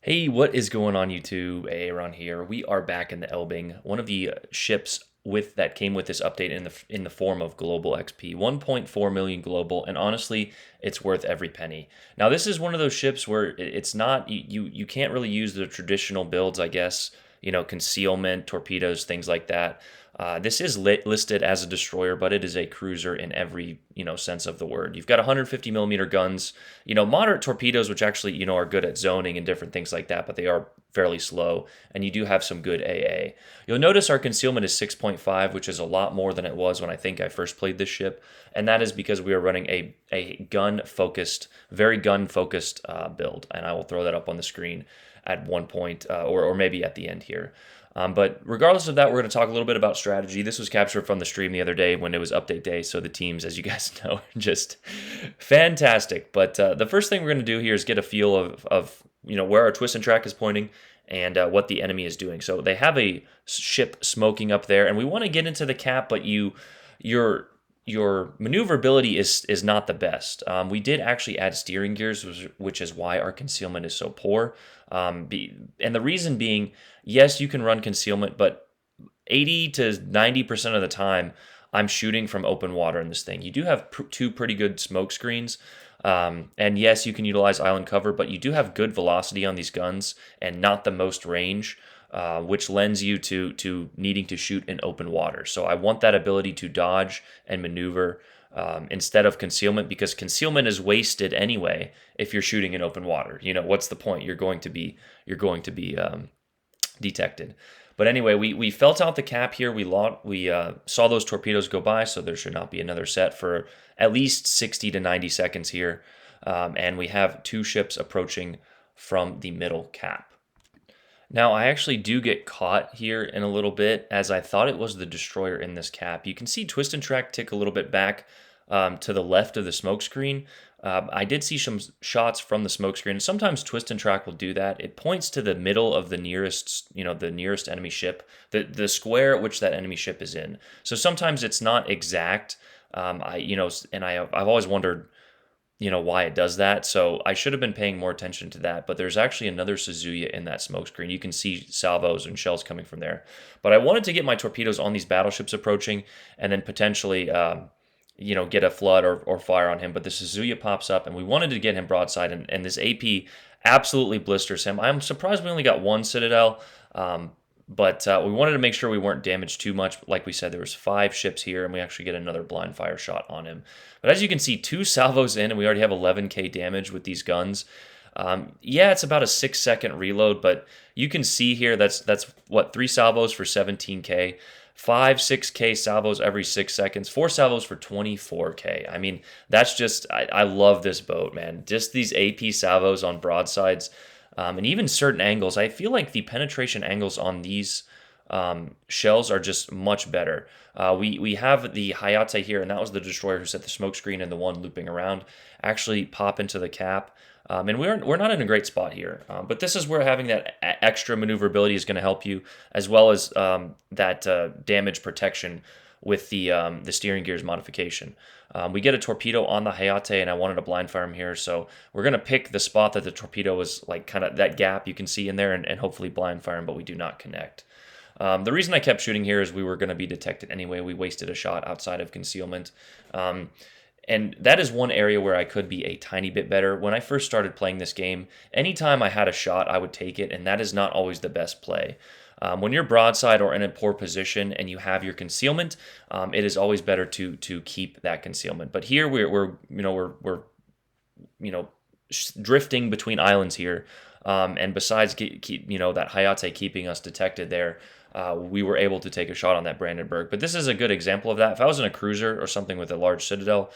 Hey, what is going on YouTube? Aaron here. We are back in the Elbing, one of the ships with that came with this update in the form of global XP, 1.4 million global, and honestly, it's worth every penny. Now, this is one of those ships where it's not you can't really use the traditional builds, I guess, concealment, torpedoes, things like that. This is listed as a destroyer, but it is a cruiser in every sense of the word. You've got 150 millimeter guns, moderate torpedoes, which actually are good at zoning and different things like that, but they are fairly slow. And you do have some good AA. You'll notice our concealment is 6.5, which is a lot more than it was when I think I first played this ship, and that is because we are running a gun focused, very gun focused build, and I will throw that up on the screen at one point or maybe at the end here. But regardless of that, we're going to talk a little bit about strategy. This was captured from the stream the other day when it was update day, so the teams, as you guys know, are just fantastic. But the first thing we're going to do here is get a feel of where our twist and track is pointing and what the enemy is doing. So they have a ship smoking up there, and we want to get into the cap, but your maneuverability is not the best. We did actually add steering gears, which is why our concealment is so poor. And the reason being, yes, you can run concealment, but 80 to 90% of the time, I'm shooting from open water in this thing. You do have two pretty good smoke screens. And yes, you can utilize island cover, but you do have good velocity on these guns and not the most range, which lends you to needing to shoot in open water. So I want that ability to dodge and maneuver instead of concealment, because concealment is wasted anyway if you're shooting in open water. What's the point? You're going to be detected. But anyway, we felt out the cap here. We saw those torpedoes go by, so there should not be another set for at least 60 to 90 seconds here. And we have two ships approaching from the middle cap. Now, I actually do get caught here in a little bit, as I thought it was the destroyer in this cap. You can see twist and track tick a little bit back to the left of the smoke screen. I did see some shots from the smoke screen. Sometimes twist and track will do that. It points to the middle of the nearest enemy ship, the square at which that enemy ship is in. So sometimes it's not exact. I've always wondered, why it does that. So I should have been paying more attention to that. But there's actually another Suzuya in that smoke screen. You can see salvos and shells coming from there. But I wanted to get my torpedoes on these battleships approaching, and then potentially get a flood or fire on him. But the Suzuya pops up, and we wanted to get him broadside, and this AP absolutely blisters him. I'm surprised we only got one Citadel, but we wanted to make sure we weren't damaged too much. Like we said, there was 5 ships here, and we actually get another blind fire shot on him. But as you can see, 2 salvos in, and we already have 11k damage with these guns. Yeah, it's about a 6-second reload, but you can see here that's what, 3 salvos for 17k. 6k salvos every 6 seconds, 4 salvos for 24k. I mean, that's just, I love this boat, man. Just these AP salvos on broadsides, and even certain angles. I feel like the penetration angles on these shells are just much better. We have the Hayate here, and that was the destroyer who set the smoke screen, and the one looping around actually pop into the cap. And we're not in a great spot here, but this is where having that extra maneuverability is going to help you, as well as that damage protection with the steering gears modification. We get a torpedo on the Hayate, and I wanted to blind fire him here, so we're going to pick the spot that the torpedo was, like kind of that gap you can see in there, and hopefully blind fire him, but we do not connect. The reason I kept shooting here is we were going to be detected anyway. We wasted a shot outside of concealment. And that is one area where I could be a tiny bit better. When I first started playing this game, anytime I had a shot, I would take it, and that is not always the best play. When you're broadside or in a poor position and you have your concealment, it is always better to keep that concealment. But here we're drifting between islands here, and besides that Hayate keeping us detected there, we were able to take a shot on that Brandenburg. But this is a good example of that. If I was in a cruiser or something with a large Citadel,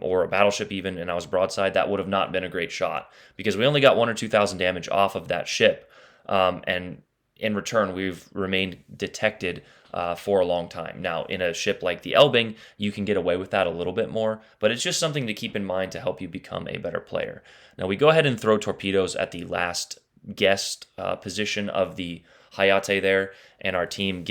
or a battleship even, and I was broadside, that would have not been a great shot, because we only got 1,000 or 2,000 damage off of that ship, and in return we've remained detected for a long time. Now, in a ship like the Elbing, you can get away with that a little bit more, but it's just something to keep in mind to help you become a better player. Now, we go ahead and throw torpedoes at the last guest position of the Hayate there, and our team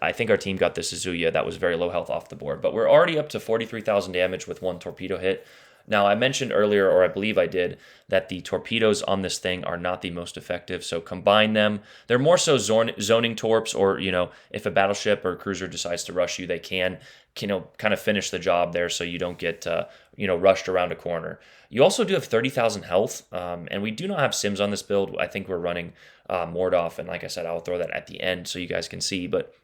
I think our team got the Suzuya that was very low health off the board, but we're already up to 43,000 damage with one torpedo hit. Now, I mentioned earlier, or I believe I did, that the torpedoes on this thing are not the most effective. So combine them. They're more so zoning torps, or, if a battleship or cruiser decides to rush you, they can, kind of finish the job there so you don't get, rushed around a corner. You also do have 30,000 health, and we do not have sims on this build. I think we're running Mordoff, and like I said, I'll throw that at the end so you guys can see. But,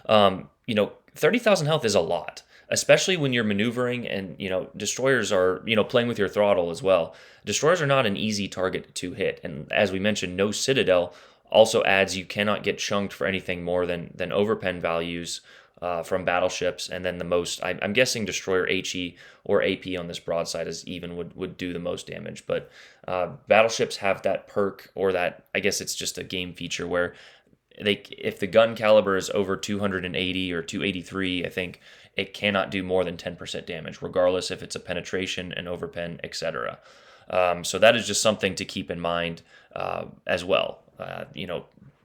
30,000 health is a lot, especially when you're maneuvering and, destroyers are, playing with your throttle as well. Destroyers are not an easy target to hit. And as we mentioned, no citadel also adds you cannot get chunked for anything more than overpen values from battleships. And then the most, I'm guessing destroyer HE or AP on this broadside is even would do the most damage. But battleships have that perk, or that, I guess it's just a game feature where if the gun caliber is over 280 or 283, I think it cannot do more than 10% damage, regardless if it's a penetration, an overpen, etc. So that is just something to keep in mind as well.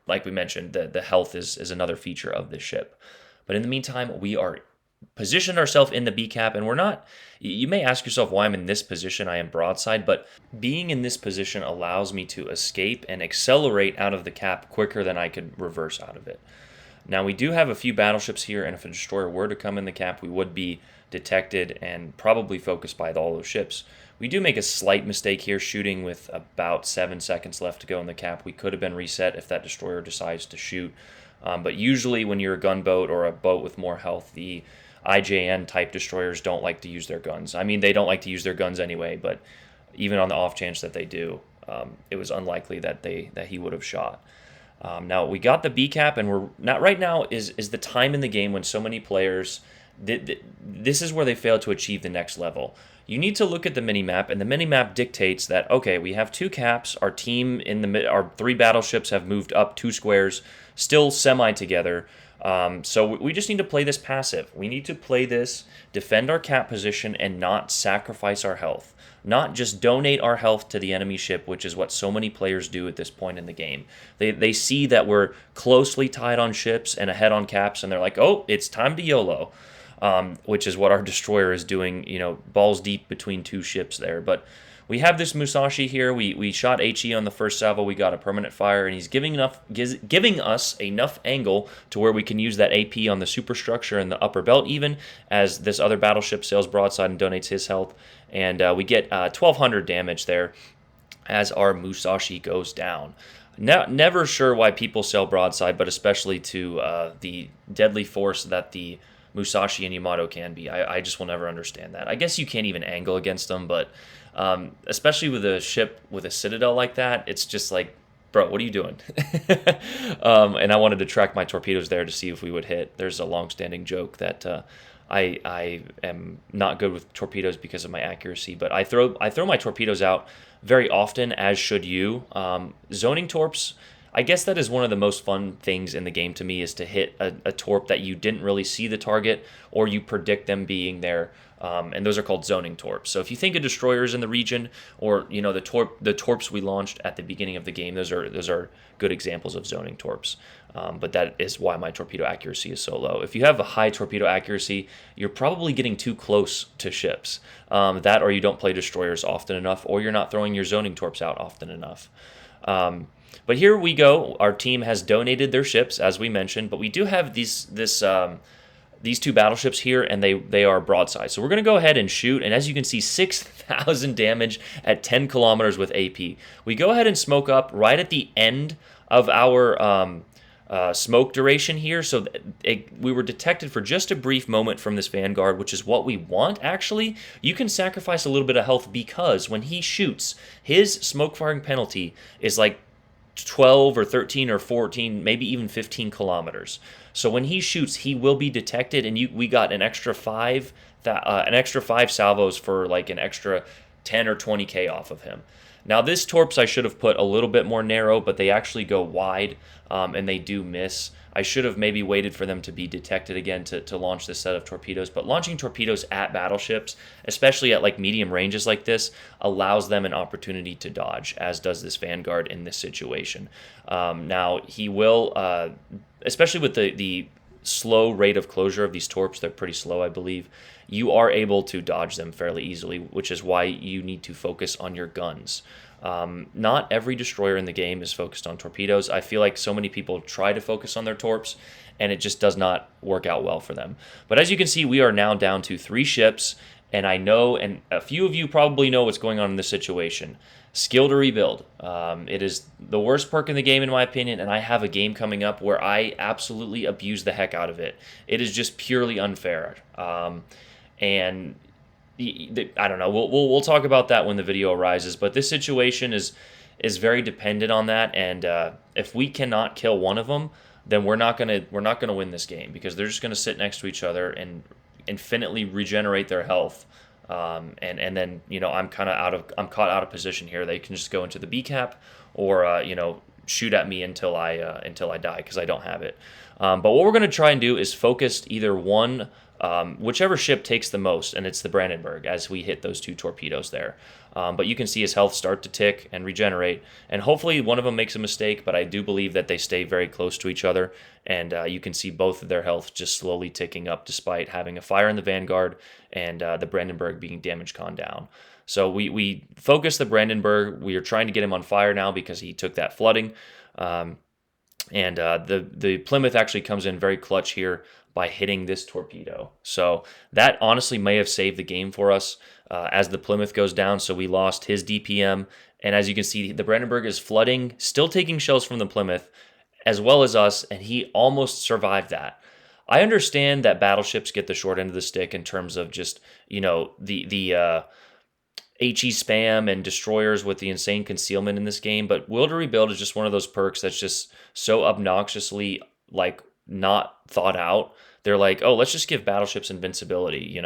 Like we mentioned, the health is another feature of this ship. But in the meantime, we are positioned ourselves in the B cap, and we're not. You may ask yourself why I'm in this position. I am broadside, but being in this position allows me to escape and accelerate out of the cap quicker than I could reverse out of it. Now, we do have a few battleships here, and if a destroyer were to come in the cap, we would be detected and probably focused by all those ships. We do make a slight mistake here, shooting with about 7 seconds left to go in the cap. We could have been reset if that destroyer decides to shoot. But usually when you're a gunboat or a boat with more health, the IJN type destroyers don't like to use their guns. I mean, they don't like to use their guns anyway, but even on the off chance that they do, it was unlikely that he would have shot. Now we got the B cap, and we're not right now is the time in the game when so many players this is where they fail to achieve the next level. You need to look at the minimap, and the minimap dictates that, okay, we have 2 caps, our team our 3 battleships have moved up 2 squares, still semi together. So we just need to play this passive. We need to play this, defend our cap position, and not sacrifice our health. Not just donate our health to the enemy ship, which is what so many players do at this point in the game. They see that we're closely tied on ships and ahead on caps, and they're like, oh, it's time to YOLO. Which is what our destroyer is doing, balls deep between 2 ships there. But we have this Musashi here. We shot HE on the first salvo. We got a permanent fire, and he's giving us enough angle to where we can use that AP on the superstructure and the upper belt, even as this other battleship sails broadside and donates his health. And we get 1,200 damage there as our Musashi goes down. Never sure why people sail broadside, but especially to the deadly force that the Musashi and Yamato can be. I just will never understand that. I guess you can't even angle against them, but especially with a ship with a citadel like that, it's just like, bro, what are you doing? And I wanted to track my torpedoes there to see if we would hit. There's a long-standing joke that I am not good with torpedoes because of my accuracy, but I throw my torpedoes out very often, as should you. Zoning torps, I guess that is one of the most fun things in the game to me, is to hit a torp that you didn't really see the target, or you predict them being there, and those are called zoning torps. So if you think of destroyers in the region, or the torps we launched at the beginning of the game, those are good examples of zoning torps. But that is why my torpedo accuracy is so low. If you have a high torpedo accuracy, you're probably getting too close to ships. That, or you don't play destroyers often enough, or you're not throwing your zoning torps out often enough. But here we go. Our team has donated their ships, as we mentioned, but we do have these 2 battleships here, and they are broadside. So we're going to go ahead and shoot, and as you can see, 6,000 damage at 10 kilometers with AP. We go ahead and smoke up right at the end of our smoke duration here, so we were detected for just a brief moment from this Vanguard, which is what we want, actually. You can sacrifice a little bit of health, because when he shoots, his smoke firing penalty is like 12 or 13 or 14, maybe even 15 kilometers. So when he shoots, he will be detected, and we got an extra 5 salvos for like an extra 10 or 20k off of him. Now this torps I should have put a little bit more narrow, but they actually go wide, and they do miss. I should have maybe waited for them to be detected again to launch this set of torpedoes. But launching torpedoes at battleships, especially at like medium ranges like this, allows them an opportunity to dodge, as does this Vanguard in this situation. Now he will, especially with the slow rate of closure of these torps, they're pretty slow, I believe, you are able to dodge them fairly easily, which is why you need to focus on your guns. Not every destroyer in the game is focused on torpedoes. I feel like so many people try to focus on their torps, and it just does not work out well for them. But as you can see, we are now down to 3 ships, and I know, and a few of you probably know what's going on in this situation. Skill to rebuild. It is the worst perk in the game, in my opinion, and I have a game coming up where I absolutely abuse the heck out of it. It is just purely unfair. And I don't know. We'll talk about that when the video arises. But this situation is very dependent on that, and if we cannot kill one of them, then we're not gonna win this game, because they're just gonna sit next to each other and infinitely regenerate their health. And then I'm caught out of position here. They can just go into the B cap, or shoot at me until I die, because I don't have it. But what we're gonna try and do is focus either one. Whichever ship takes the most, and it's the Brandenburg, as we hit those 2 torpedoes there. But you can see his health start to tick and regenerate, and hopefully one of them makes a mistake, but I do believe that they stay very close to each other, and you can see both of their health just slowly ticking up despite having a fire in the Vanguard and the Brandenburg being damage con down. So we focus the Brandenburg. We are trying to get him on fire now because he took that flooding. And the Plymouth actually comes in very clutch here by hitting this torpedo. So that honestly may have saved the game for us as the Plymouth goes down. So we lost his DPM. And as you can see, the Brandenburg is flooding, still taking shells from the Plymouth, as well as us, and he almost survived that. I understand that battleships get the short end of the stick in terms of just, the HE spam and destroyers with the insane concealment in this game, but Will to Rebuild is just one of those perks that's just so obnoxiously not thought out. They're like, oh, let's just give battleships invincibility,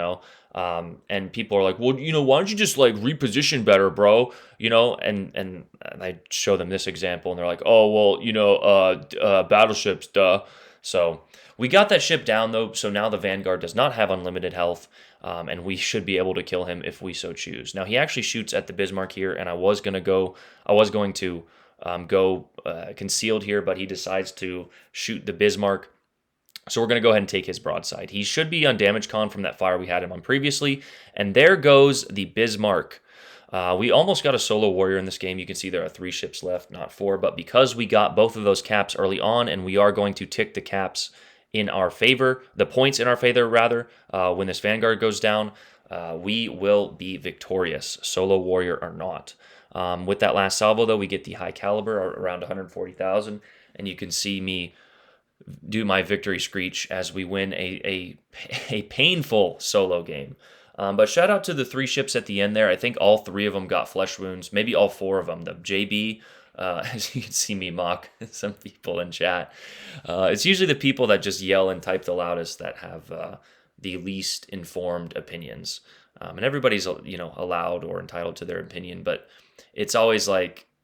and people are like, well, why don't you just reposition better, bro? And I show them this example, and they're like, oh, well, battleships, duh. So we got that ship down though, so now the Vanguard does not have unlimited health. And we should be able to kill him if we so choose. Now he actually shoots at the Bismarck here, and I was going to go concealed here, but he decides to shoot the Bismarck. So we're going to go ahead and take his broadside. He should be on damage con from that fire we had him on previously, and there goes the Bismarck. We almost got a solo warrior in this game. You can see there are 3 ships left, not 4, but because we got both of those caps early on, and we are going to tick the caps in our favor, the points in our favor rather, when this Vanguard goes down, we will be victorious, solo warrior or not. With that last salvo though, we get the high caliber around 140,000, and you can see me do my victory screech as we win a painful solo game. But shout out to the 3 ships at the end there. I think all 3 of them got flesh wounds, maybe all 4 of them. The JB, as you can see me mock some people in chat. It's usually the people that just yell and type the loudest that have the least informed opinions. And everybody's allowed or entitled to their opinion, but it's always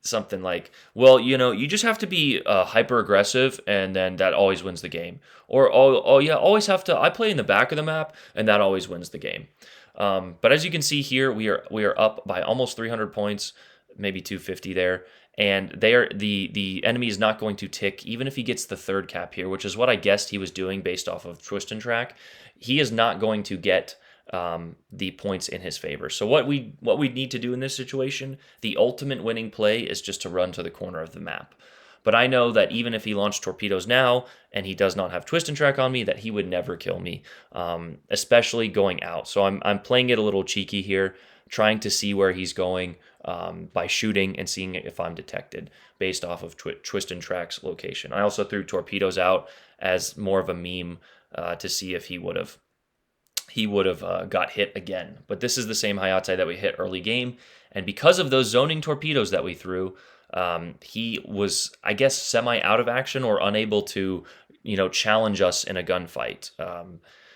something like, well, you just have to be hyper aggressive, and then that always wins the game. Or I play in the back of the map, and that always wins the game. But as you can see here, we are up by almost 300 points, maybe 250 there. And the enemy is not going to tick, even if he gets the 3rd cap here, which is what I guessed he was doing based off of twist and track. He is not going to get the points in his favor. So what we need to do in this situation, the ultimate winning play, is just to run to the corner of the map. But I know that even if he launched torpedoes now and he does not have twist and track on me, that he would never kill me, especially going out. So I'm playing it a little cheeky here, trying to see where he's going by shooting and seeing if I'm detected based off of twist and track's location. I also threw torpedoes out as more of a meme to see if he would have got hit again. But this is the same Hayate that we hit early game, and because of those zoning torpedoes that we threw, he was, I guess, semi out of action or unable to, challenge us in a gunfight.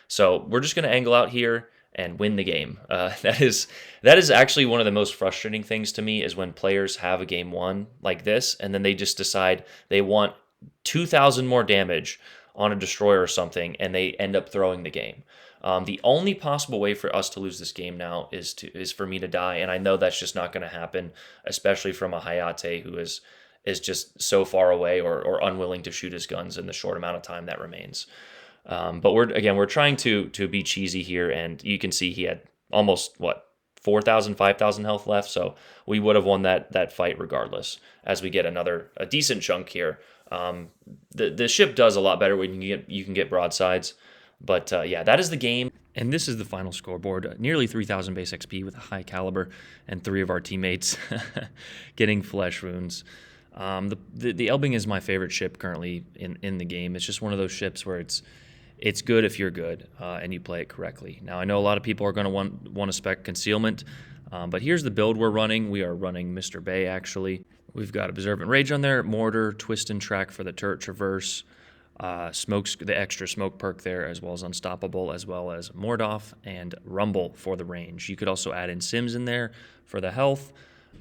So we're just going to angle out here and win the game. That is actually one of the most frustrating things to me, is when players have a game won like this, and then they just decide they want 2,000 more damage on a destroyer or something, and they end up throwing the game. The only possible way for us to lose this game now is for me to die, and I know that's just not going to happen, especially from a Hayate who is just so far away or unwilling to shoot his guns in the short amount of time that remains. But we're trying to be cheesy here, and you can see he had almost what 4,000, 5,000 health left, so we would have won that fight regardless. As we get a decent chunk here, the ship does a lot better when you can get broadsides. But yeah, that is the game. And this is the final scoreboard. Nearly 3,000 base XP with a high caliber, and 3 of our teammates getting flesh wounds. The Elbing is my favorite ship currently in the game. It's just one of those ships where it's good if you're good and you play it correctly. Now, I know a lot of people are going to want to spec concealment, but here's the build we're running. We are running Mr. Bay, actually. We've got Observant Rage on there, Mortar, Twist and Track for the turret traverse, smokes the extra smoke perk there, as well as Unstoppable, as well as Mordoff and Rumble for the range. You could also add in Sims in there for the health.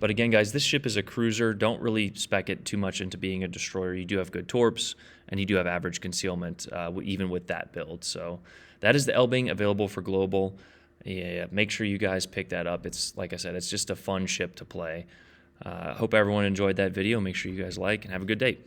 But again, guys, this ship is a cruiser. Don't really spec it too much into being a destroyer. You do have good torps, and you do have average concealment, even with that build. So that is the Elbing, available for global. Yeah, make sure you guys pick that up. It's, like I said, it's just a fun ship to play. Hope everyone enjoyed that video. Make sure you guys like, and have a good day.